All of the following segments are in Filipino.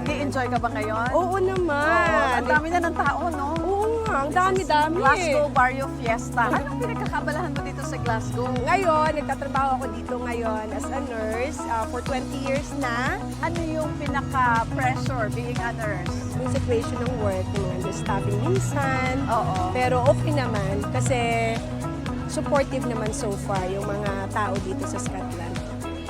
Nag-i-enjoy ka ba ngayon? Oo naman. Ang dami na ng tao, no? Oo nga, ang dami-dami. Glasgow Barrio Fiesta. Anong pinagkakabalahan mo dito sa Glasgow? Ngayon, nagtatrabaho ako dito ngayon as a nurse for 20 years na. Ano yung pinaka-pressure being a nurse? Yung situation ng work, yung mga staffing minsan. Oo. Pero okay naman kasi supportive naman so far yung mga tao dito sa Scotland.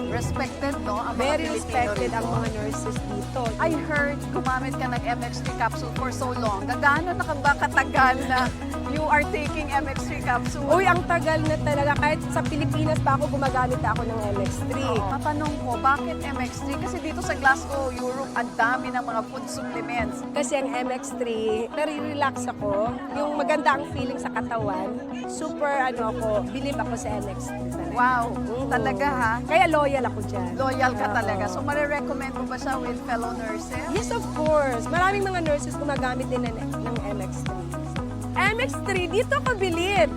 Respected, no? Ang mga Very Pilipino respected rito. ang mga nurses dito. I heard gumamit ka ng MX3 capsule for so long. Gaano na ka ba katagal na you are taking MX3 capsule? Uy, ang tagal na talaga. Kahit sa Pilipinas pa ako gumagamit ako ng MX3. Matanong ko, bakit MX3? Kasi dito sa Glasgow, Europe, ang dami ng mga food supplements. Kasi ang MX3, nare-relax ako. Yung maganda ang feeling sa katawan. Super, believe ako sa MX3 talaga. Wow, talaga ha? Kaya loyal ako dyan. Loyal ka talaga. So, marirecommend mo ba siya with fellow nurses? Yes, of course. Maraming mga nurses gumagamit din ng MX3. MX3, dito ka bilib.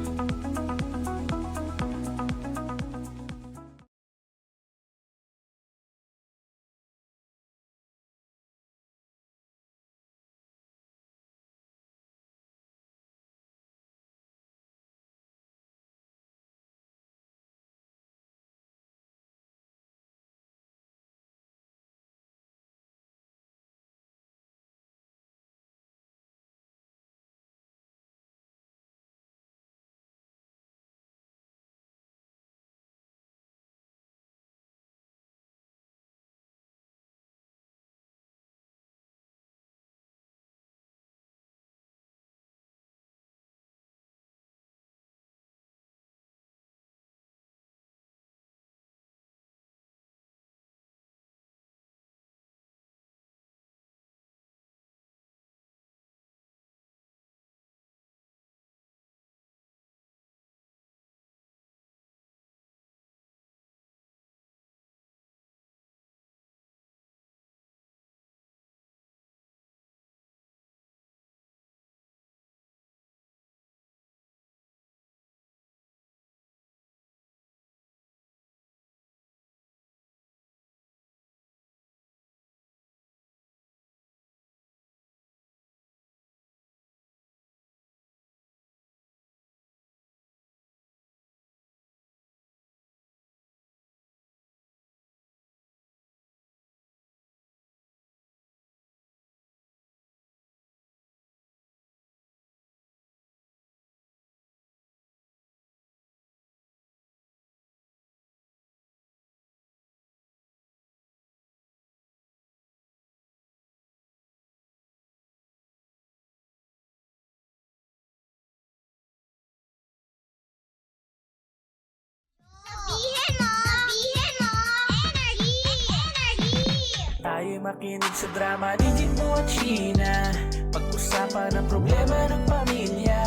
Tayo'y makinig sa drama, digit mo at Sheena. Pag-usapan ang problema ng pamilya.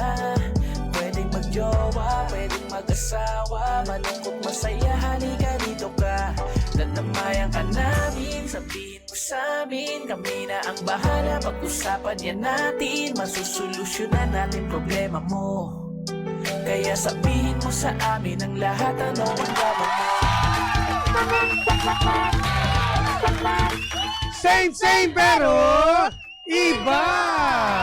Pwedeng magjowa, pwedeng mag-asawa. Malungkot, masaya, halika dito ka. Dadamayan ka namin, sabihin mo sa'min. Kami na ang bahala, pag-usapan yan natin. Masusolusyonan natin problema mo. Kaya sabihin mo sa amin ang lahat, ano ang drama mo. Same pero iba!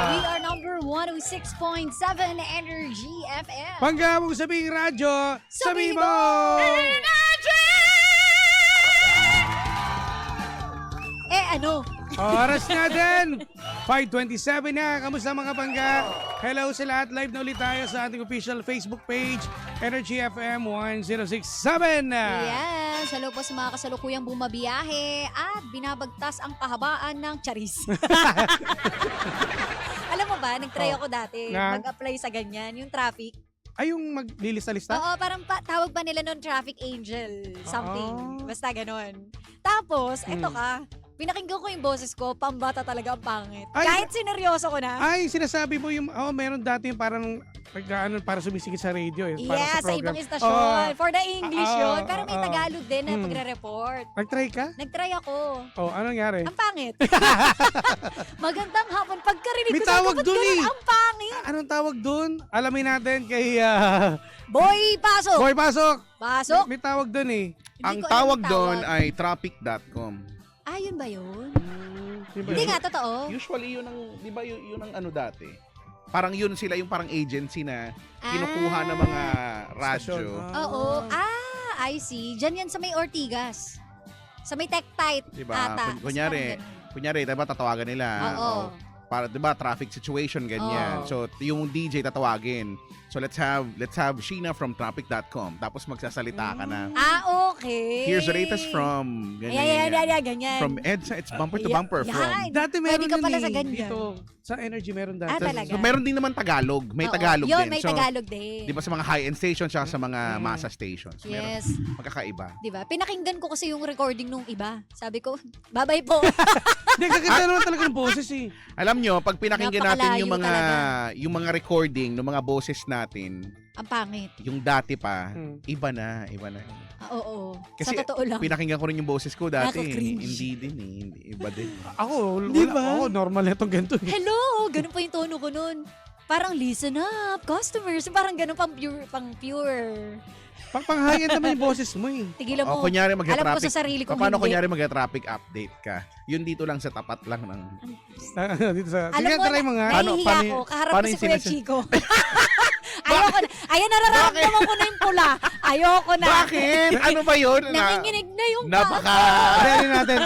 We are number 106.7 Energy FM. Pangga mong sabing radyo, sabi mo! Ano? Oras natin! 5:27 na. Kamusta mga pangga? Hello sa lahat. Live na ulit tayo sa ating official Facebook page, Energy FM 1067. Yes, hello po sa mga kasalukuyang bumabiyahe at binabagtas ang kahabaan ng charis. Alam mo ba, nag-try ako dati mag-apply sa ganyan, yung traffic. Ay, yung maglilista-lista? Oo, parang tawag pa nila nun traffic angel, something. Basta ganon. Tapos, eto ka, pinakinggan ko yung boses ko, pambata talaga ang pangit. Ay, Kahit sineryoso ko na. Ay, sinasabi mo yung, meron dati yung parang, para sumisigit sa radio. Para Yes, sa program. ibang istasyon. For the English yun. Pero may oo. Tagalog din na pagre-report. Nag-try ka? Nag-try ako. Oh, anong nangyari? Ang pangit. Magandang hapon. Pagkarinig May ko sa tawag ba't dun ganun? eh. Ang pangit. Anong tawag dun? Alamin natin kay Boy, pasok. Boy Pasok. Pasok. May tawag dun eh. Hindi Ang ko alam tawag yung doon tawag. ay traffic.com. Ah, yun ba yun? Di ba? Hindi nga, totoo. Usually, yun ang, di ba, yun ang ano dati? Parang yun sila yung parang agency na kinukuha ng mga radyo. Oo. I see. Diyan yan sa may Ortigas. Sa may Tech-Tight Diba? ata. Kunyari, diba, tatawagan nila. Oo. Para, diba, traffic situation, ganyan. Oo. So, yung DJ tatawagin. So, let's have Sheena from traffic.com. Tapos magsasalita ka na. Okay. Here's the latest from, ganyan. Ganyan. From EDSA, it's bumper to bumper. Yan. From, Dati meron Pwede ka yun pala eh. sa ganyan. Dito, sa Energy meron dati. Talaga. so, meron din naman Tagalog. May Oo. Tagalog Yun, din. may So, Tagalog din. di ba sa mga high-end stations tsaka sa mga masa stations. Meron. Yes. Magkakaiba. Di ba? Pinakinggan ko kasi yung recording nung iba. Sabi ko, babay po. Hindi, kaganda naman talaga ng boses eh. Alam nyo, pag pinakinggan natin yung mga Napakalayo yung mga recording ng mga boses natin, Ang pangit. yung dati pa, Hmm. iba na. Oo. Kasi sa totoo lang. Pinakinggan ko rin yung boses ko dati. Nakaka-cringe. Hindi din eh. Iba din. Ako, Di wala, ba? ako normal na itong ganito eh. Hello! Ganun pa yung tono ko nun. Parang listen up, customers. Parang ganun pang pure. Pang high-end naman yung boses mo eh. Tigilan O mo. kunyari Alam ko mag-traffic. sa sarili kong Paano hindi. kunyari mag-traffic update ka? Yun dito lang sa tapat lang ng... Dito sa, Alam sige, mo, try mo nga. nahihiya ko. Kaharap paano ko si yung Kuya sinasa- Chico. Ayoko na. Ayan, nararamdaman ko na yung pula. Ayoko na. Bakit? Ano ba yun? Nanginginig na yung Napaka... Kunyari natin.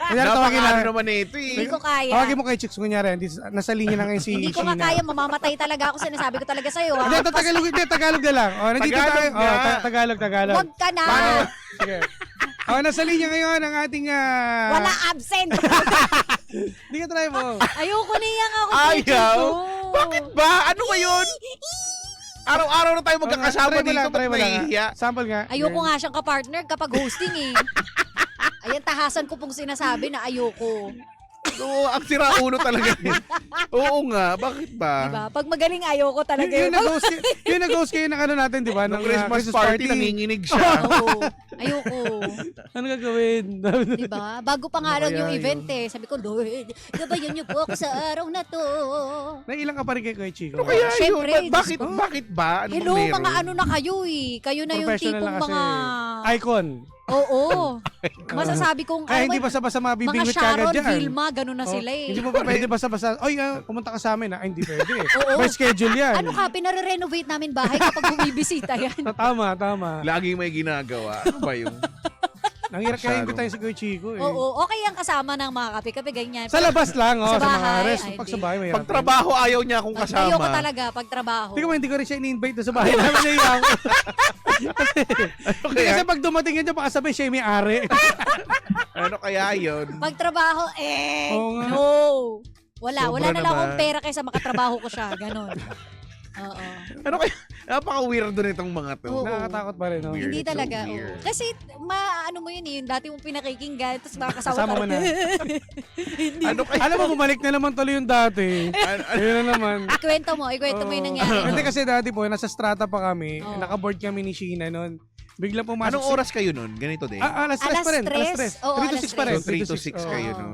Kunyari tawagin Napaka ano na. naman ito Hindi eh. ko kaya. Tawagin mo kay Chicks, kunyari. Nasa linya na ngayon si Hindi ko nga Sheena. kaya. Mamamatay talaga ako. Sinasabi ko talaga sa'yo. Hindi, Tagalog na lang. O, nandito Tagalog tayo. O, nga. Tagalog. Huwag ka na. Sige. O, nasa linya ngayon ang ating... Wala absent. Hindi ka try mo. Ayoko niyang ako. Ayaw? Chico. Bakit ba? Ano ba yun? Araw-araw na tayo magkakasama Try mo dito. lang, Ba't try mo lang. nahihiya? Sample nga. Ayoko nga siyang kapartner kapag hosting eh. Ayan, tahasan ko pong sinasabi na ayoko. Oo, ang sira-ulo talaga. Oo nga, bakit ba? Diba? Pag magaling ayoko talaga Yung yun. nag-host kayo ng ano natin, di ba? Nung Ng Christmas party, nanginginig siya. Oo. Ayoko. Ano gagawin? Diba? Bago pa nga Ano lang kaya yung yun? event eh. Sabi ko, Lord, gabayan niyo po ako sa araw na to. Nailang ka pa rin kay Kuya Chico. Ano kaya Syempre, yun? Bakit ba? Ano Hello, bang meron? mga ano na kayo eh. Kayo na yung Professional tipong na kasi. mga... Icon. Oo. Masasabi kong... Kaya hindi ay, basta-basta mga mabibingwit ka agad Sharon, dyan. Vilma, ganun na Oh, sila eh. Hindi mo pa pwede basta-basta, oy, pumunta ka sa amin. Ay, hindi pwede eh. Oo. May schedule yan. Ano ka, pinare-renovate namin bahay kapag bumibisita yan. Tama. Laging may ginagawa. Ano ba yung... Nanghirap kaya Masyado. yung tayo si Kuya Chico eh. Oo, okay ang kasama ng mga kape-kape, ganyan. Sa labas lang, Sa sa mga bahay, rest. ay, Pag di. sa bahay, may Pag trabaho, ayaw niya akong kasama. Ayoko talaga, pag trabaho. Tingnan mo, hindi ko rin siya in-invite doon sa bahay namin na iyaw. Ano kaya? Kasi pag dumating yan dyan, baka sabihin siya yung may-ari. Ano kaya yun? Pag trabaho, Oo nga. no. Wala Sobra na lang naman. akong pera kaysa makatrabaho ko siya, ganon. Oo. Ano kaya? Napaka-weirdo nitong mga to. Oo. Nakakatakot pa rin. No? Weird. Hindi It's so talaga. weird. Oo. Kasi, ano mo yun eh, yung dati mong pinakikinggan, tapos makakasawa Kasama ka mo rin. na. Ano kaya? Alam mo, bumalik na naman tuloy yung dati. Ayun na naman. Ikwento mo yung nangyari. Hindi kasi dati po, nasa strata pa kami. Oo. Nakaboard kami ni Sheena noon. Biglang pumasok. Anong oras kayo nun? Ganito din? Alas 3 pa rin. Alas 3. Oo, 3 to alas 6 pa rin. So, 3 to 6 Oo. kayo, Oo. no?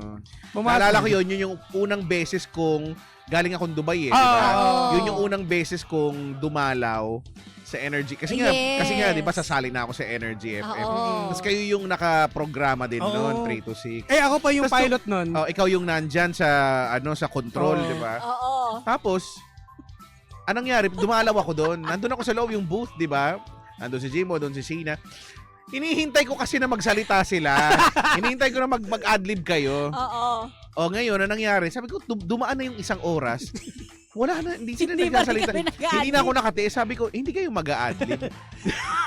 Pumasok. Naalala ko yun yung unang beses kong galing akong Dubai eh, di Oo. ba? Oo. Yun yung unang beses kong dumalaw sa Energy. Kasi Yes. nga, di ba, sasali na ako sa Energy FM. Oo. Tapos kayo yung nakaprograma din Oo. noon, 3 to 6. Eh, ako pa yung Tas pilot nun. Oh, ikaw yung nandyan sa sa control, Oo. di ba? Oo. Tapos, anong nangyari? Dumalaw ako doon. Nandun ako sa loob yung booth, di ba? Nandun si Jimbo, doon si Sheena. Hinihintay ko kasi na magsalita sila. Hinihintay ko na mag-adlib kayo. Oo. O ngayon, ano nangyari? Sabi ko, dumaan na yung isang oras. Wala na, hindi sila Hindi ba nagsasalita. kami nag-a-adlib? Hindi na ako nakatiis. Sabi ko, hindi kayo mag-a-adlib.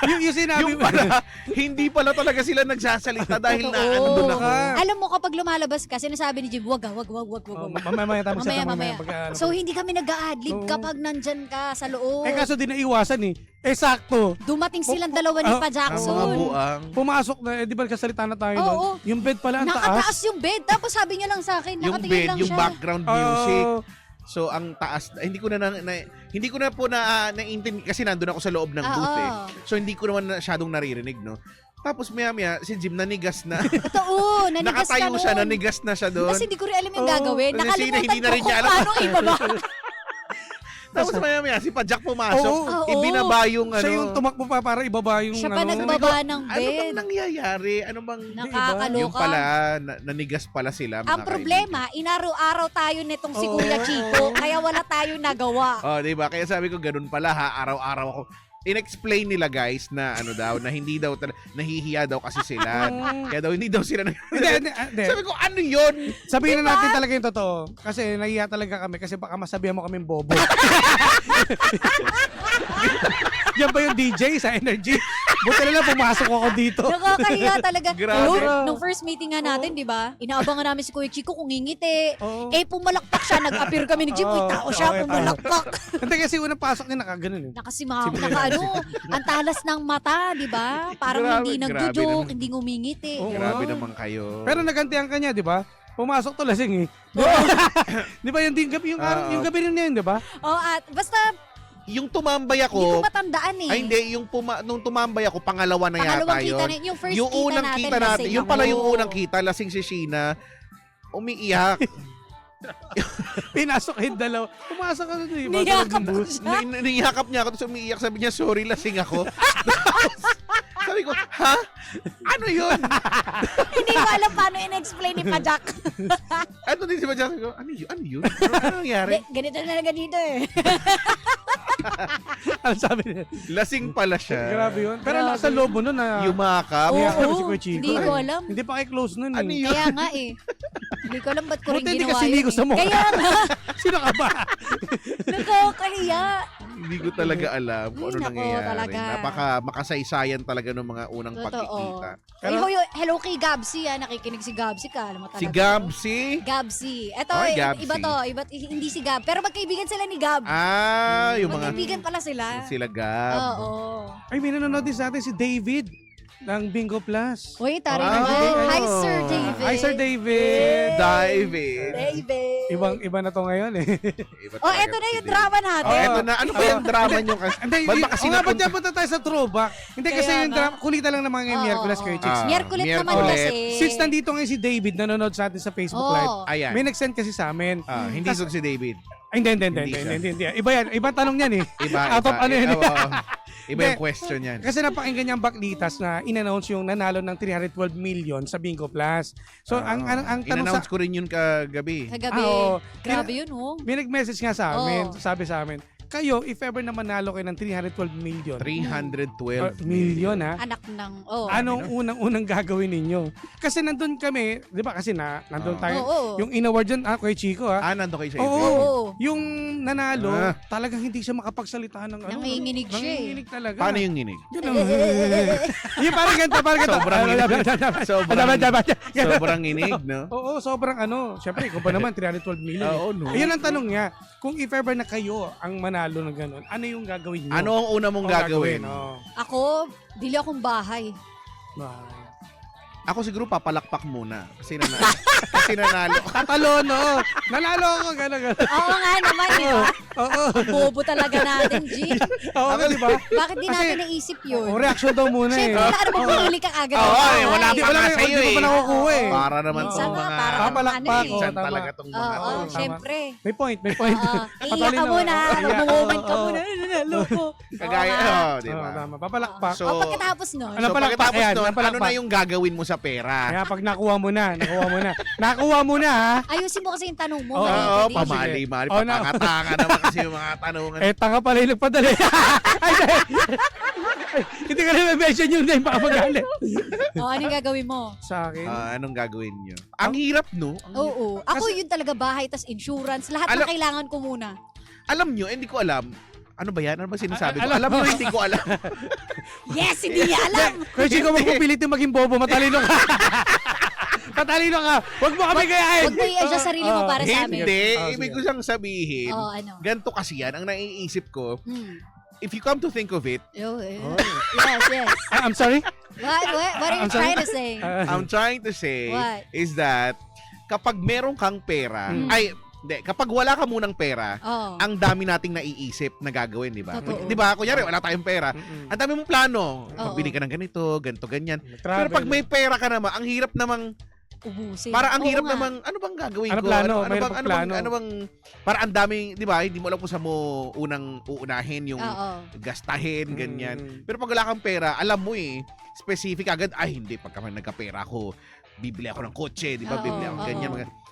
yung sinabi yung pala, hindi pala talaga sila nagsasalita dahil na andun ako. Alam mo, kapag lumalabas ka, sinasabi ni Jim, wag. Mamaya tayo magsalita Mamaya. pagka- So, hindi kami nag-a-adlib Oo. kapag nandyan ka sa loob. Eh, kaso di naiwasan eh. Eh, sakto. Dumating silang dalawa ni Ah, Pa Ang mga Jackson. buang. Pumasok na, eh, di ba nagsasalita na tayo Oo. nun? Yung bed pala ang Nakataas taas. yung bed. Tapos sabi niya lang sa akin, Yung nakatingin bed, lang yung siya. background music. Oo. So, ang taas, hindi ko na po naintindi kasi nandun ako sa loob ng booth eh. Oo. So, hindi ko naman masyadong naririnig, no? Tapos, maya-maya, si Jim nanigas na. Totoo, nanigas ka Nakatayo siya, nun. nanigas na siya doon. Kasi hindi ko rin alam yung Oo. gagawin. Kasi hindi Nakalimutan na ko rin niya kung alam. paano ibaba. Tapos maya-maya, si Pajak pumasok, Oo. ibinaba yung Siya yung tumakbo pa para ibaba yung Siya pa ano. nagbaba ng Ano bang bed. nangyayari? Ano bang... Nakakaloka. Yung pala, nanigas pala sila. Ang problema, inaraw-araw tayo nitong si Kuya Chico, kaya wala tayong nagawa. Oh, di ba? Kaya sabi ko, ganun pala ha, araw-araw ako. In-explain nila guys na ano daw, na hindi daw, nahihiya daw kasi sila. Kaya daw, hindi daw sila Hindi. Sabi ko, ano yun? Sabihin na natin talaga yung totoo. Kasi nahiya talaga kami kasi baka masabihan mo kaming bobo. Yan ba yung DJ sa Energy? Buti na lang pumasok ako dito. Nakakahiya talaga. Grabe. Nung first meeting nga natin, di ba? Inaabangan namin si Kuya Chico kung ngingiti. Oo. Eh, pumalakpak siya. Nag-appear kami ni Jim. Uy, tao siya, Okay, pumalakpak. Hindi kasi unang pasok niya nakaganon eh. Ang talas ng mata, di ba? Parang Grabe, hindi grabe nagjo-joke, naman. hindi ngumingiti. Oo. Grabe naman kayo. Pero nagantihan ka niya, di ba? Pumasok to lasing eh. Di ba yung gabi, yung gabi rin na yun, di ba? Oh, at basta, Yung tumambay hindi ako, ko matandaan eh. ay hindi, nung tumambay ako, pangalawa na yata Pangalawang kita yun. na, yung first Yung kita unang natin, kita natin, lasing yung pala ako. yung unang kita, lasing si Sheena, umiiyak. Pinasok yung dalawa. Pumasok ka doon, di ba? Niyakap Talagang ko bus. siya. Niyakap niya ako, tapos umiiyak, sabi niya, sorry, lasing ako. Sabi ko, ha? Ano yun? Hindi ko alam paano in-explain ni Pajak. Ano din si Pajak? Sabi ko, ano yun? Ano yun? Ano nangyari? Ganito na ganito eh. Ano sabi niya? Lasing pala siya. Grabe yun. Pero nasa loob mo nun na... Yumakap. Umiyak Oo, na si Kuya Chico. hindi ko alam. Hindi pa kayo close nun Ano eh. yun? Kaya nga eh. Hindi ko alam ba't ko rin Buti hindi ginawa kasi ligo yun sa mukha. Kaya nga, Sino ka ba? nakakahiya. Hindi ko talaga alam kung ano Ay, nako, nangyayari. talaga. Napaka makasaysayan talaga ng mga unang Totoo. pagkikita. Pero- Hello kay Gabsi nakikinig si Gabsi ka. Alam mo talaga. Si Gabsi. Gabsi. Eto, Ay, Gabsi. iba to. Hindi si Gab. Pero magkaibigan sila ni Gab. Yung mga Magkaibigan pala sila. sila Gab. Oo. Ay, may nanonood din sa atin si David ng Bingo Plus. Uy, tari Ah. naman. Hi, Sir David. Hi, Sir David. David. David. Iba na to ngayon eh. Iba Oh, talaga eto na si yung David. drama natin. Oh, eto na. Ano ba yung drama nyo? Hindi, Ba't ba kasi nga ba't napunta? yan punta tayo sa throwback? Hindi kasi Kaya yung nga. drama, kulita lang naman ngayong Oo, Miyerkules oo. kayo, chicks. Miyerkules naman Miyerkules. kasi. Since nandito ngayon si David, nanonood sa atin sa Facebook Oo. Live, Ayan. may nag-send kasi sa amin. Hindi so si David. Ay, hindi. Hindi siya. Iba yan. Ibang tanong yan eh. Iba. Out of ano yun. Iba yung Hindi. question yan. Kasi napakinggan niya ang Baklitas na in-announce yung nanalo ng 312 million sa Bingo Plus. So, ang tanong sa... In-announce ko rin yun kagabi. Kagabi. Oo. Grabe yun, oh. May nag-message nga sa amin, Oo. sabi sa amin, kayo, if ever na manalo kayo ng 312 million, 312 million ha, Anak ng, oh. anong unang-unang gagawin ninyo? Kasi nandun kami, di ba kasi nandun Oo. tayo, Oo. yung in-award dyan, Kuya Chico ha, Nandun kayo sa Oo. event. Oo. yung nanalo, Ah. talagang hindi siya makapagsalita ng ano. Nanginginig siya eh. Nanginginig talaga. Paano yung nginig? Ganun. yung parang ganito, parang ganito. Sobrang nginig. Sobrang nginig, no? Oo, sobrang ano. Siyempre, kung pa naman, 312 million. Oo, no. Ayun ang tanong niya, kung if ever na kayo ang manalo ng ganun, ano yung gagawin niyo? Ano ang una mong Ang gagawin? Oo. Ako, dili akong bahay. Ako siguro papalakpak muna. Kasi nanalo. Tatalo, no? Nanalo ako, gano'n. Oo nga naman, di ba? Oo. Bobo talaga natin, G. Oo, di ba? Bakit di Kasi- natin naisip yun? O, reaction daw muna eh. Siyempre, wala naman pumili ka agad. Oo, ng bahay. wala Hindi pa wala nga nga, sa'yo hindi ko pa eh. nakukuha eh. Para naman Minsan tong nga, mga... para Papalakpak, ano eh. Minsan tama. talaga tong mga... Oo, tama. siyempre. May point, may point. Oo. Iiyak Patuloy ka na, muna. iiyak. Mag-moment ka Oo. muna. Nanalo ko. Kagaya, Oo nga. di ba? Oo, tama. Papalakpak. So, O pagkatapos nun, Ano So, palakpak pagkatapos yan? nun, Ano ano palakpak? na yung gagawin mo sa pera? Kaya pag nakuha mo na. Nakuha mo na ha. ayusin mo kasi yung tanong mo. Oo, mali Oo, ka din. pamali-mali. Oh, na- Patanga naman kasi yung mga tanungan. Eh, tanga pala yung nagpadali. Ay, hindi ka na mention yung name, baka magalit. O, ano yung gagawin mo? Sa akin? Anong gagawin nyo? Ang hirap, no? Ang hirap. Oo. Ako yun talaga bahay, tas insurance. Lahat na Alam- kailangan ko muna. Alam nyo, hindi ko alam. Ano ba yan? Ano ba sinasabi ko? Alam- Alam nyo, hindi ko alam. Yes, hindi niya alam. Kaya Chico, wag mo pilitin maging bobo, matalino ka. Matalino ka. Wag mo kami gayahin. Huwag mo i-adjust sarili mo para sa amin. Hindi. Oh, Ibig sige. ko siyang sabihin. Oo, ano? Ganto kasi yan. Ang naiisip ko, Hmm. if you come to think of it, Yes, yes. I'm sorry? What are you I'm sorry? trying to say? I'm trying to say What? is that kapag meron kang pera, Hmm. kapag wala ka munang pera, Oh. ang dami nating naiisip na gagawin, di ba? Totoo. Di ba? Kunyari, wala tayong pera. Mm-mm. Ang dami mong plano. Oo. Magbili ka ng ganito, ganito, ganyan. Travel. Pero pag may pera ka naman, ang hirap namang ubusin. Para ang Oo hirap nga. namang, ano bang gagawin Ano ko? plano? Ano Mayroon bang, pang ano bang, plano. ano bang, para ang daming, di ba, hindi mo alam kung saan mo unang uunahin yung Oo. gastahin, ganyan. Mm. Pero pag wala kang pera, alam mo specific agad, ay hindi, pagka nagkapera ako, bibili ako ng kotse, di ba, Oo, bibili ako oo. ganyan.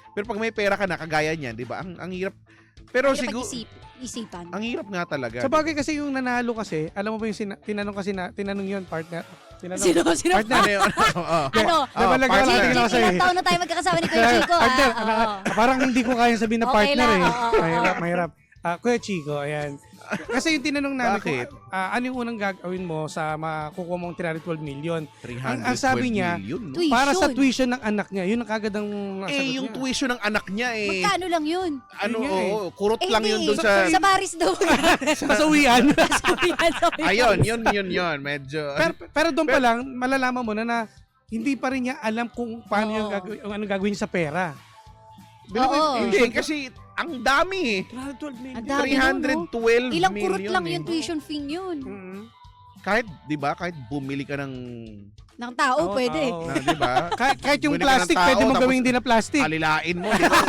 Pero pag may pera ka na, kagaya niyan, di ba, ang hirap. Pero Kaya siguro, isipan. ang hirap nga talaga. Sa bagay kasi yung nanalo kasi, alam mo ba yung tinanong yun, partner? Tinanong, Sino? partner. Ano yun? Oo. Ano? Diba, partner. lagi Chico, na ako sa'yo. ilang taon na tayo magkakasama ni Kuya Chico, Partner, Oo. parang hindi ko kaya sabihin na Okay partner lang, eh. oo. Mahirap. Kuya Chico, ayan. Kasi yung tinanong namin Bakit? kung ano yung unang gagawin mo sa makukuha mong 312 million. 312 ang sabi niya, million, no? Tuition. Para sa tuition ng anak niya. Yun ang kagad ang nasagot yung niya. tuition ng anak niya Magkano lang yun? ano, Yun nga eh. oo, kurot lang yun hindi. dun sa... Sa Paris daw. Sa uwian. Ayun, yun. Medyo... pero doon pa lang, malalaman mo na hindi pa rin niya alam kung paano yung Oo. gagawin, ano gagawin niya sa pera. Oo. Hindi, kasi ang dami 312 million. Ang dami nun, no? 312 Ilang million. kurot lang eh. yung tuition fee yun. Mm-hmm. Kahit, di ba, kahit bumili ka ng... Ng tao, Oo, pwede. tao. na, di ba? Kahit yung Bumili ka ng plastic, tao, pwede mo tapos gawing hindi na plastic. Alilain mo, di ba?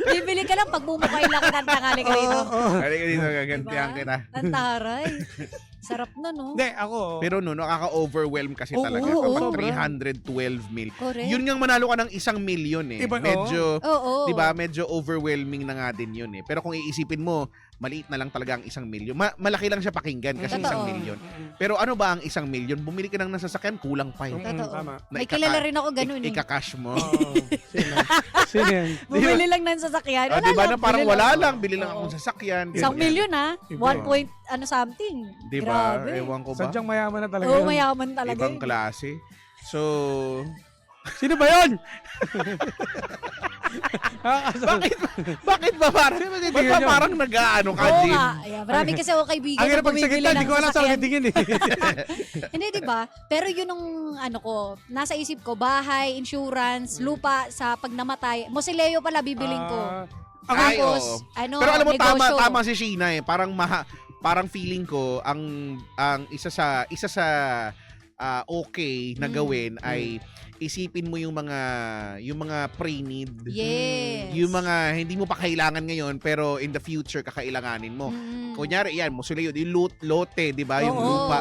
Bibili ka lang pag bumukay lang ng tangali ka dito. Halika dito, gagantihan Diba? kita. Ang taray. Sarap na, no? Hindi, ako. Pero nakaka-overwhelm kasi Oo, talaga oo, kapag sobra. 312 mil. Correct. Yun nga manalo ka ng 1 million eh. Iba, Medyo, Oo. di ba, medyo overwhelming na nga din yun eh. Pero kung iisipin mo, maliit na lang talaga ang 1 million. Malaki lang siya pakinggan kasi 1 Totoo. million. Pero ano ba ang 1 million? Bumili ka ng nasasakyan, kulang pa eh. Totoo. Tama. May kilala rin ako ganun eh. Ika-cash mo. Oo. Sino yan? Bumili lang ng sasakyan. Ah, Wala di ba lang, na parang bili wala lang. lang, bili lang Oo. akong sasakyan. Isang ganyan. milyon ha? Iba. 1 point ano something. Di ba? Grabe. Ewan ko ba? Sadyang mayaman na talaga. Oo, yun. mayaman talaga. Ibang yun. klase. So, Sino ba yun? bakit ba parang, Sino ba ba't titigil ba yun? parang nag-aano ka, Oo Jim? nga. Ayan, marami kasi ako kaibigan Ang na hirap bumibili pagsagita, ng hindi ko alam sa sasakyan. tingin eh. Hindi, di ba? Pero yun ang ano ko, nasa isip ko, bahay, insurance, lupa sa pag namatay. Mosileo pala bibiling ko. Ay, Tapos, oo. ano, Pero alam mo, negosyo. tama si Sheena eh. Parang feeling ko, ang isa sa okay na gawin ay isipin mo yung mga pre-need. Yes. Yung mga hindi mo pa kailangan ngayon pero in the future kakailanganin mo. Mm. Kunyari, yan, Mosileo, yung lote, di ba? Yung Oo. lupa.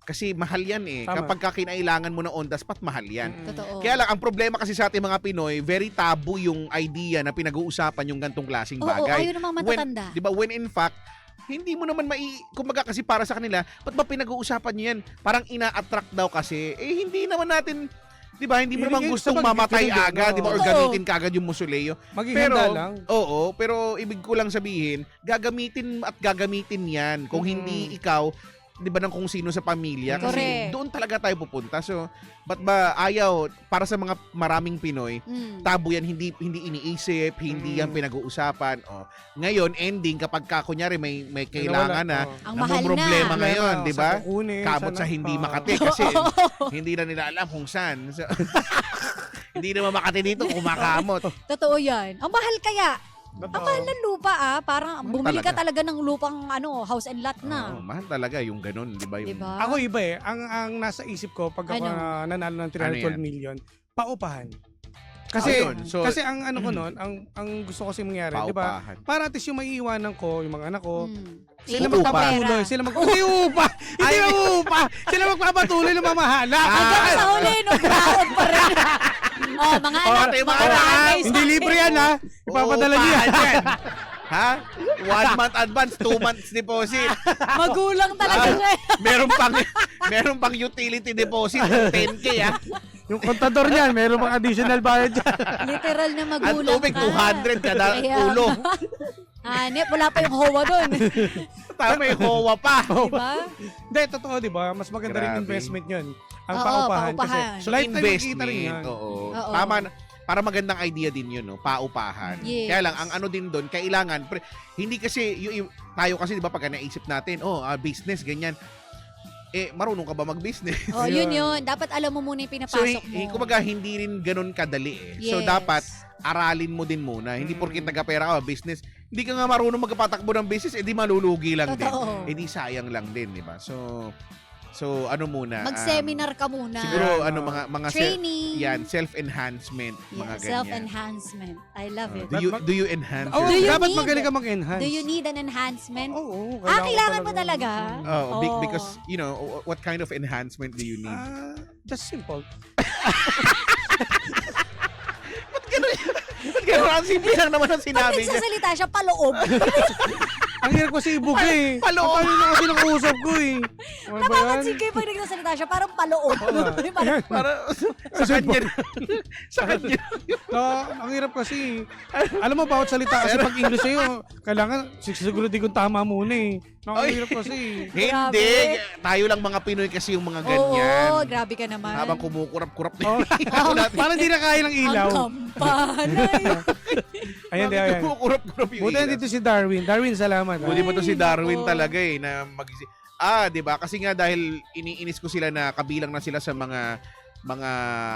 Kasi mahal yan eh. Tama. Kapag kinailangan mo na on the spot, mahal yan. Totoo. Kaya lang, ang problema kasi sa ating mga Pinoy, very taboo yung idea na pinag-uusapan yung gantong klaseng Oo, bagay. ayaw namang matatanda. Di ba? When in fact, hindi mo naman kumbaga kasi para sa kanila, ba't ba pinag-uusapan nyo yan? Parang ina-attract daw kasi. Eh, hindi naman natin, di ba? Hindi mo naman Yung gustong sabag- mamatay ganun din, agad, di ba? Or oo. gamitin kagad yung Mosileo. Maging Pero, handa lang. oo, pero ibig ko lang sabihin, gagamitin yan. Kung hindi ikaw, di ba, ng kung sino sa pamilya. Kasi Correct. doon talaga tayo pupunta. So, ba't ba ayaw, para sa mga maraming Pinoy, tabu yan, hindi iniisip, hindi yan pinag-uusapan. O, ngayon, ending, kapag kunyari may kailangan na, Ang mahal na. problema ngayon, di ba? Kamot sa hindi Makati kasi hindi na nila alam kung saan. So, hindi naman Makati dito kumakamot. Totoo yan. Ang mahal kaya. Ang mahal ng lupa Parang bumili ka talaga ng lupang house and lot na. Oo, mahal talaga yung ganun, di ba? Yung, Diba? Ako iba eh. Ang nasa isip ko pag ako Ano? nanalo ng 312 Ano yan? million, paupahan. Kasi Ayun, so, kasi ang ano ko noon, ang gusto ko kasi mangyari, 'di ba? paupahan. Para at least yung maiiwanan ko, yung mga anak ko, sila Iipon ka magpapatuloy, pera. sila hindi upa, hindi upa, sila magpapatuloy ng mamahala. Hanggang sa huli, nung baon pa rin. Mga anak, ate, mga mga anak, nanay, Hindi sabi libre mo. yan ha. Ipapadala niya. Paupahan yan. Ha? 1 month advance, 2 months deposit. Magulang talaga Ah, siya. meron pang utility deposit, 10K ha. Yung kontador niyan, meron pang additional bayad dyan. Literal na At magulang tubig, ka. 200 kada Kaya ulo. Hanep, wala pa yung HOA doon. Tama, may HOA pa. Diba? Hindi, totoo, di ba? Mas maganda rin Grabe. investment yun. Ang Oo, paupahan. paupahan. Kasi So, lifetime makikita rin investment. yan. Oo. Oo. Tama na. Para magandang idea din yun, no? Paupahan. Yes. Kaya lang, ang ano din doon, kailangan, hindi kasi, tayo kasi, di ba, pagka naisip natin, business, ganyan. Marunong ka ba mag-business? Oh, yun. Dapat alam mo muna yung So, pinapasok mo. kumbaga, hindi rin ganun kadali eh. So, Yes. dapat, aralin mo din muna. Hindi porkit taga-pera ka, business, hindi ka nga marunong magpatakbo ng business, di malulugi lang din. Totoo. Di sayang lang din, di ba? So, So, ano muna? Mag-seminar ka muna. Siguro, Yan, mga Training. self-enhancement, mga Yeah, ganyan. self-enhancement. I love it. Do you enhance Oh, Do you dapat need- magaling ka mag-enhance. Do you need an enhancement? Oo, Kailangan mo talaga. Oh, Oh. because, what kind of enhancement do you need? Just simple. Ganun, ang simple lang naman ang Pag sinabi niya. nagsasalita siya, paloob. Ang hirap kasi ibug eh. Paloob. Paano na kasi nakausap ko eh. Ano ba yan? Napapansin ko yung pag nagsasalita siya, parang paloob. Parang, Para sa kanya. Sa kanya. So, ang hirap kasi. Alam mo, bawat salita kasi pag English sa'yo, kailangan sigurado kung tama muna eh. No, ang Ay. hirap kasi. Hindi. Tayo lang mga Pinoy kasi yung mga ganyan. oo, grabe ka naman. Habang kumukurap-kurap na Oh, parang hindi na kaya ng ilaw. Ang kampanay. Ayan, di, ayan. Kumukurap-kurap yung Buti ilaw. nandito si Darwin. Darwin, salamat. Buti pa to si Darwin Oo. talaga eh, na di ba? Kasi nga dahil iniinis ko sila na kabilang na sila sa mga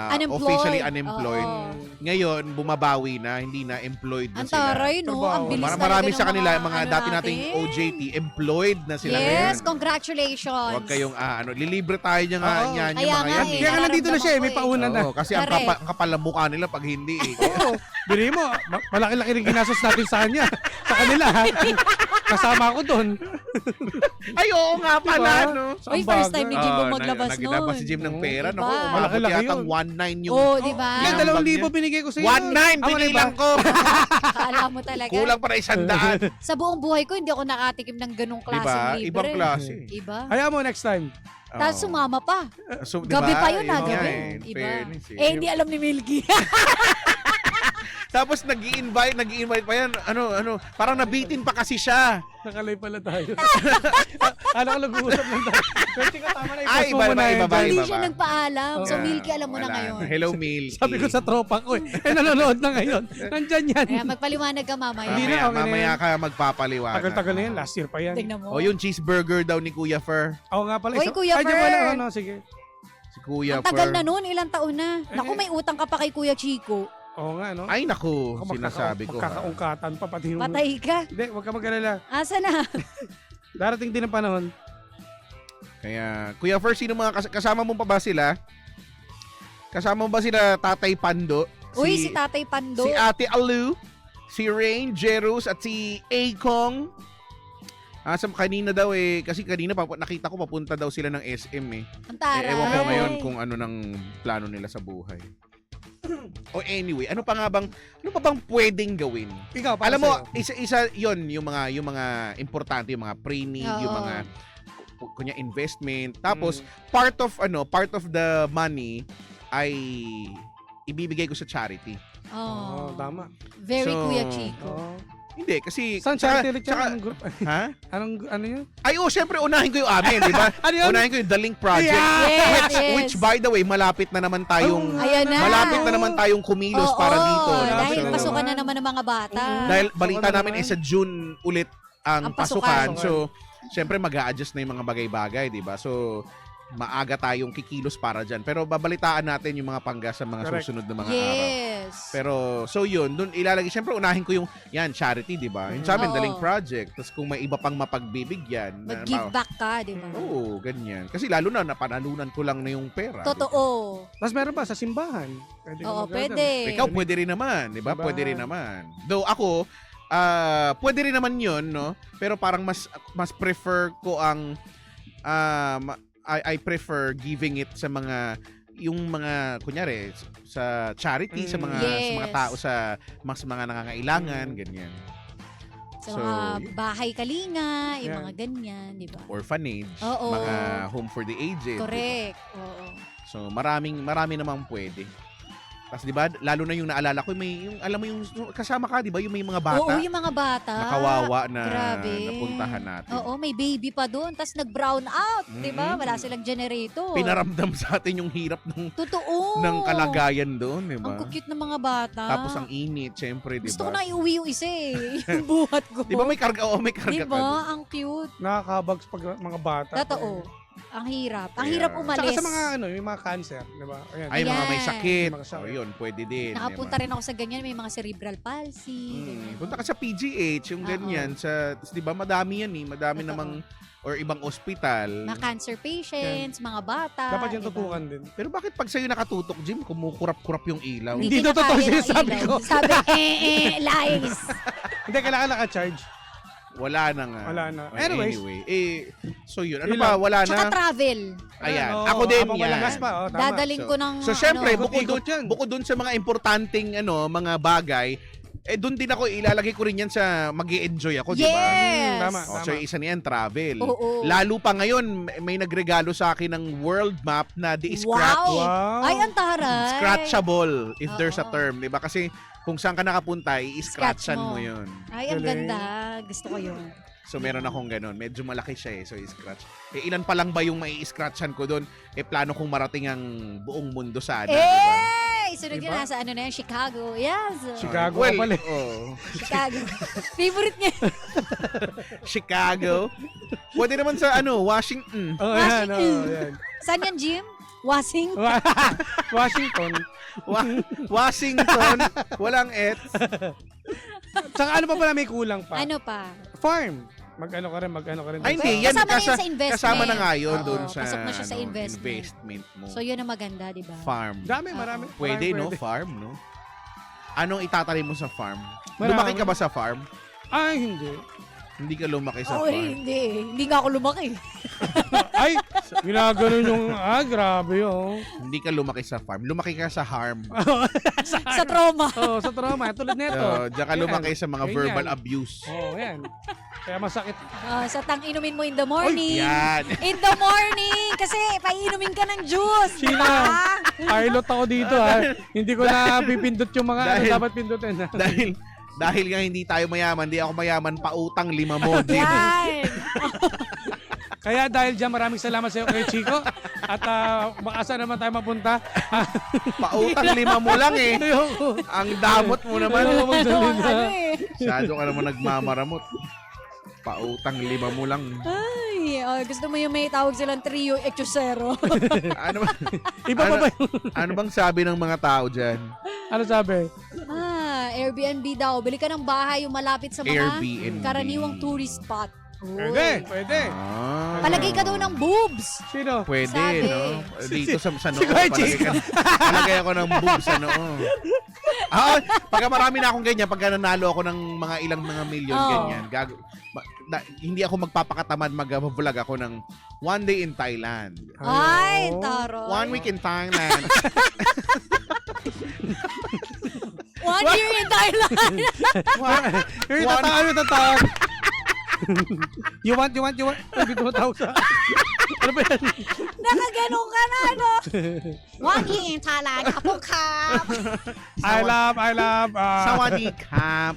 Unemployed. officially unemployed. Oo. Ngayon, bumabawi na, hindi na employed na Ang sila. taray, no? Trabaho. Ang bilis talaga Marami ng sa kanila, mga ano dati natin. nating OJT, employed na sila Yes, ngayon. congratulations. Huwag kayong, lilibre tayo niya nga, Oo. niyan, Kaya yung mga nga yan. eh. Kaya nga nandito na siya eh. May Nararamdaman pauna na. Oo, kasi ang Correct. kapal ng mukha nila pag hindi eh. Oo. Bili mo, malaki-laki rin ginastos natin sa kanya. Sa kanila ha. Kasama ko doon. Ay, oo nga pala, Diba? no? Sa Uy, first time ni Ambaga. Jimbo maglabas Naglabas nun. si Jim ng pera. Diba? Naku, umabot Malaki-laki yatang yun. 1.9 yung... Oo, di ba? Kaya Ang bag 2,000 binigay ko sa iyo. 1.9, binilang ko. Kala mo talaga. Kulang pa na 100. Sa buong buhay ko, hindi ako nakatikim ng ganong klaseng Diba? libre. Ibang klase. Iba. Hayaan mo next time. Tapos sumama pa. So, Gabi diba? pa yun nga gabi. eh, in Iba. fairness eh. Eh, hindi alam ni Milky. Tapos nag-i-invite pa yan. Parang nabitin pa kasi siya. Nakalay pala tayo. Kala ko nag-uusap lang tayo. Pero tika, tama na. Ay, i-post mo muna yan iba. dyan. Hindi siya nagpaalam. So, Yeah, Milky, alam mo na wala. ngayon. Hello, Milky. Sabi ko sa tropa ko eh. Nanonood na ngayon. Nandyan yan. Kaya magpaliwanag ka mamaya. Hindi na, okay na Mamaya yan. ka magpapaliwanag. Tagal-tagal na yan. Last year pa yan. Tingnan mo. O yung cheeseburger daw ni Kuya Fer. Oo nga pala. Oy, Kuya Ay, dyan Fer. pala. No, sige. Si Kuya Ang tagal Fer. na nun, ilang taon na. Naku, may utang ka pa kay Kuya Chico. Oo nga, no? Ay, naku. Ako, Sinasabi ko. ha. Magkakaungkatan pa pati yung... Patay ka. Hindi, huwag ka mag-alala. Asa na? Darating din ang panahon. Kaya, Kuya Fer, sino mga kasama mo pa ba sila? Kasama mo ba sila Tatay Pando? Uy, si Tatay Pando. Si Ate Alu, si Rain, Jerus, at si Akong. Kanina daw eh, kasi kanina nakita ko papunta daw sila ng SM eh. Ang taray. Ewan ko ngayon kung ano ng plano nila sa buhay. O anyway, ano pa bang pwedeng gawin? Ikaw, para Alam mo, sa'yo. isa 'yon yung mga importante, yung mga pre-need, yung Oo. mga kunya investment. Tapos part of the money ay ibibigay ko sa charity. Oo, Oh, tama. very So, Kuya Chico. Oo. Hindi kasi Saan charity ulit yan? Anong group? ha? Ano yun? Ay, syempre unahin ko yung amin, di ba? Ano yun? Unahin ko yung The Link Project. Yes, Which by the way, malapit na naman tayong Ayan na. malapit na naman tayong kumilos Oo, para dito. no? dahil So, pasukan na naman ng mga bata. dahil balita Pasukan namin naman. sa June ulit ang Ang pasukan. pasukan. So, syempre mag-a-adjust na yung mga bagay-bagay, di ba? So, maaga tayong kikilos para dyan. Pero babalitaan natin yung mga pangga sa mga Correct. susunod na mga araw. Yes. Pero, so yun, dun ilalagay, syempre unahin ko yung, yan, charity, di ba? Yung sa amin, Oo. The Link Project. Tapos kung may iba pang mapagbibigyan. Mag-give back ka, di ba? Oo, ganyan. Kasi lalo na, napanalunan ko lang na yung pera. Totoo. Tapos meron ba sa simbahan? Pwede ka Oo, mag- pwede. Ikaw, pwede rin naman, di ba? Diba? Pwede rin naman. Though ako, pwede rin naman yun, no? Pero parang mas prefer ko ang, I prefer giving it sa mga, yung mga, kunyari, sa charity, sa mga Yes. tao, sa mga nangangailangan, ganyan. Sa So, mga bahay kalinga, yung Yeah. mga ganyan, di ba? Orphanage, Oo. mga home for the aged. Correct. Oo. So, marami namang pwede. Tapos, di ba, lalo na yung naalala ko, yung, alam mo yung, kasama ka, di ba, yung may mga bata. Oo, yung mga bata. Nakawawa na Grabe. napuntahan natin. Oo, may baby pa doon. Tapos nag-brown out, di ba? Mm. Wala silang generator. Pinaramdam sa atin yung hirap Totoo. ng kalagayan doon, di ba? Ang cute ng mga bata. Tapos ang init, syempre, di Gusto ko ba? na iuwi yung isa eh. Yung buhat ko. Di ba may karga? Oo, may karga Di ka ba? doon. Ang cute. Nakakabags pag mga bata. Totoo. Ang hirap. Ang Kaya- hirap Tsaka umalis. sa mga yung mga cancer, di ba? Ayan. Ay, mga may Ayan. sakit. Mga sakit. O, yun, pwede din. Nakapunta di ba? rin ako sa ganyan. May mga cerebral palsy. ganyan. Punta ka sa PGH, yung Oo. ganyan. Di ba, madami yan eh. Madami Totoo. namang or ibang ospital. Mga cancer patients, mga bata. Dapat yung diba? tutukan din. Pero bakit pag sa'yo nakatutok, Jim, kumukurap-kurap yung ilaw? Hindi to totoo kinakaya ng sinasabi ilaw. ko. Sabi, lies. Hindi, kailangan naka-charge. Wala na nga. Wala na. Oh, Anyways. Anyway, so yun. Ano Yun pa? lang. Wala Tsaka na. travel. Ayan. Oo, Ako din habang yan. malagas pa, tama. Dadaling ko ng So, syempre, ano, ikot-ikot yan. bukod dun sa mga importanteng mga bagay, dun din ako, ilalagay ko rin yan sa mag-i-enjoy ako, di ba? Yes. Tama. So, yung isa niyan, travel. Oo. Lalo pa ngayon, may nagregalo sa akin ng world map na di-scratch. Wow. Wow. Ay, ang taray. Scratchable, if there's a Oo. term, di ba? Kasi kung saan ka nakapunta, i-scratchan Scratch mo mo. yun. Ay, ang Galing. ganda. Gusto ko yun. So, meron akong ganun. Medyo malaki siya so i-scratch. Ilan pa lang ba yung mai-scratchan ko doon? Plano kong marating ang buong mundo sana, di ba? Sunod Diba? yun nasa ano na yan, Chicago. Yes. Chicago Well, ka pala. Chicago. Favorite niya. Chicago. Pwede naman sa Washington. Oh, yan. Oh, yan. Saan yan, Jim? Wasing? Washington. Washington. Walang et. Tsaka ano pa pala may kulang pa? Ano pa? Farm. Mag-ano ka rin. Ay, hindi. Well, Yan, kasama na yun sa investment. kasama na nga yun Oo, doon sa pasok na siya sa investment. investment mo. So, yun ang maganda, di ba? Farm. Marami. Pwede, Marami no? Farm, no? Anong itatanim mo sa farm? Marami. Lumaki ka ba sa farm? Ay, hindi. Hindi ka lumaki sa Oy, farm. hindi. Hindi nga ako lumaki. Ay, ginaganon yung, grabe oh. Hindi ka lumaki sa farm. Lumaki ka sa harm. Sa trauma. Oo, sa trauma. Tulad nito. Diyan ka Yan. lumaki sa mga Ganyan. verbal abuse. Oo, yan. Kaya masakit. Sa inumin mo in the morning. Yan. In the morning. Kasi painumin ka ng juice. Sino? diba? Pilot ako dito ha. Hindi ko na pipindot yung mga Dahil- dapat pindutin. Dahil nga hindi tayo mayaman, hindi ako mayaman, pautang 5 mo, Jim. Yan. Kaya dahil dyan, maraming salamat sa iyo kay Chico. At baka saan naman tayo mapunta. Pautang 5 mo lang eh. Ang damot mo naman. Ano magsalita? Ano eh. Masyado ka naman nagmamaramot. Pautang 5 mo lang. Ay, gusto mo yung may tawag silang trio echosero. Ano, Iba pa ba yun? ano bang sabi ng mga tao dyan? Ano sabi? Airbnb daw. Bili ka ng bahay yung malapit sa mga Airbnb. karaniwang tourist spot. Uy. Pwede. Ah, Palagay ka daw ng boobs. Sino? pwede, Sabi. no? Dito sa noo. Si Kuya Palagay ako ng boob sa noo. Pagka marami na akong ganyan, pagka nanalo ako ng mga ilang mga milyon, Oo. ganyan, hindi ako magpapakatamad mag-vlog ako ng one day in Thailand. Ay, Oo. taro. 1 week in Thailand. 1 year in Thailand. Yung tatawag. You want? Pwede tumataw sa... Ano ba yan? Nakaganon ka na, no? 1 year in Thailand. Kapong kap. I love. Sawadee Kap.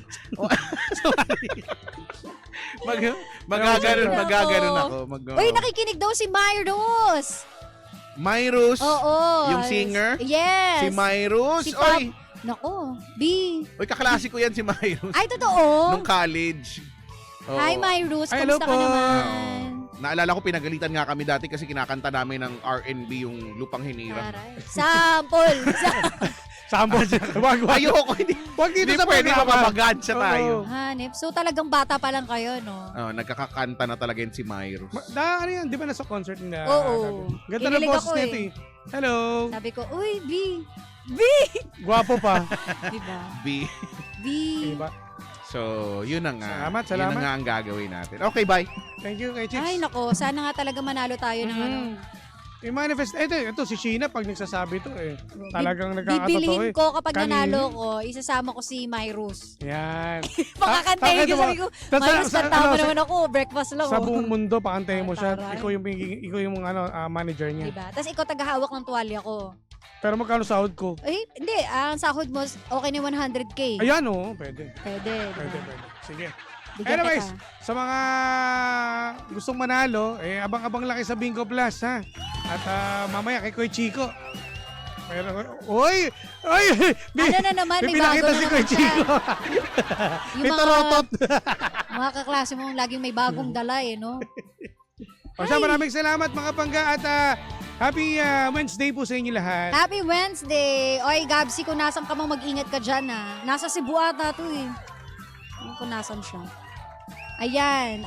Magaganon ako. Uy, nakikinig daw si Myros. Myrus. Oo. Yung singer? Yes. Si Myrus. Si Pap- Oy, Nako, B. kaklase ko yan si Myrus. Ay, totoo? Nung college. Oo. Hi, Myrus. Ay, hello Kamusta po. ka naman? Naalala ko, pinagalitan nga kami dati kasi kinakanta namin ng R&B yung Lupang Hinirang. Taray. Sample. Sambo. Wag. Ayoko, hindi. Wag dito Hindi sa pwede programa. mapapagansya tayo. Oo. Hanip. So, talagang bata pa lang kayo, no? Nagkakakanta na talaga yun si Myrus. Ano yan? Di ba nasa concert na? Oo. Ganda ng Kinilig boses ako nito eh. Hello. Sabi ko, uy, B. Gwapo pa. Diba? B. B. Diba? So, yun na nga. Salamat. Yun na nga ang gagawin natin. Okay, bye. Thank you kay Chicks. Ay, nako. Sana nga talaga manalo tayo ng ano. Yung manifest, ito si Sheena pag nagsasabi to eh. Talagang nagkakatotoo Bibilihin eh. ko kapag Kanina. nanalo ko, isasama ko si Myrus. Yan. Pakakantayin ko, sabi ko, Myrus, kanta mo sa- naman ako, breakfast lang. Sa oh. buong mundo, pakantayin mo siya. Taray. Ikaw yung manager niya. Diba? Tapos ikaw tagahawak ng tuwalya ko. Pero magkano sahod ko? Eh, hindi. Ang sahod mo, okay na 100K. Ayan oh, pwede. Pwede. Pwede. Diba? Sige. Bigyan Anyways, kita. sa mga gustong manalo, abang-abang laki sa Bingo Plus, ha? At mamaya kay Kuya Chico. Pero, oy! Ano na naman, may bago pinakita na si naman Kuya siya. Chico. Yung May tarotot. mga kaklase mo, laging may bagong dala eh, no? O siya, maraming salamat mga pangga at happy Wednesday po sa inyo lahat. Happy Wednesday! Oy, Gabsi, kung nasan ka mang mag-ingat ka dyan, ha? Nasa Cebu ata to eh. Ano kung nasan siya? Ayan.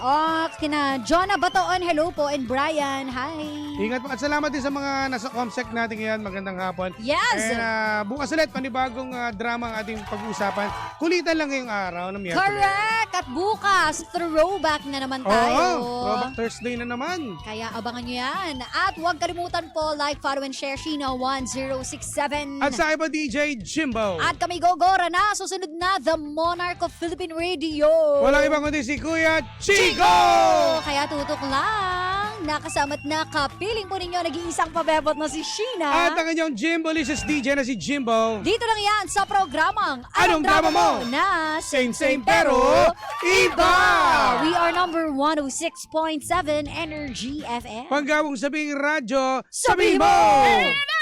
Kina Jonah Batoon, hello po. And Brian, hi. Ingat po. At salamat din sa mga nasa comsec natin ngayon. Magandang hapon. Yes! And bukas ulit, panibagong drama ang ating pag-uusapan. Kulitan lang ngayong araw ng Miyerkules. Correct! At bukas, throwback na naman tayo. Throwback Thursday na naman. Kaya abangan nyo yan. At huwag kalimutan po, like, follow, and share Sheena 1067. At sa iba DJ Jimbo. At kami gogora na. Susunod na, The Monarch of Philippine Radio. Walang ibang kundi si Kuya Chico! Kaya tutok lang. Nakasama't nakapiling po ninyo nag-iisang pabebot na si Sheena. At ang inyong Jimbolicious DJ na si Jimbo. Dito lang yan sa programang Anong Drama Mo? Na Same pero iba! We are number 106.7 Energy FM. Panggawang sabing radyo, Sabihin sabihin mo! mo!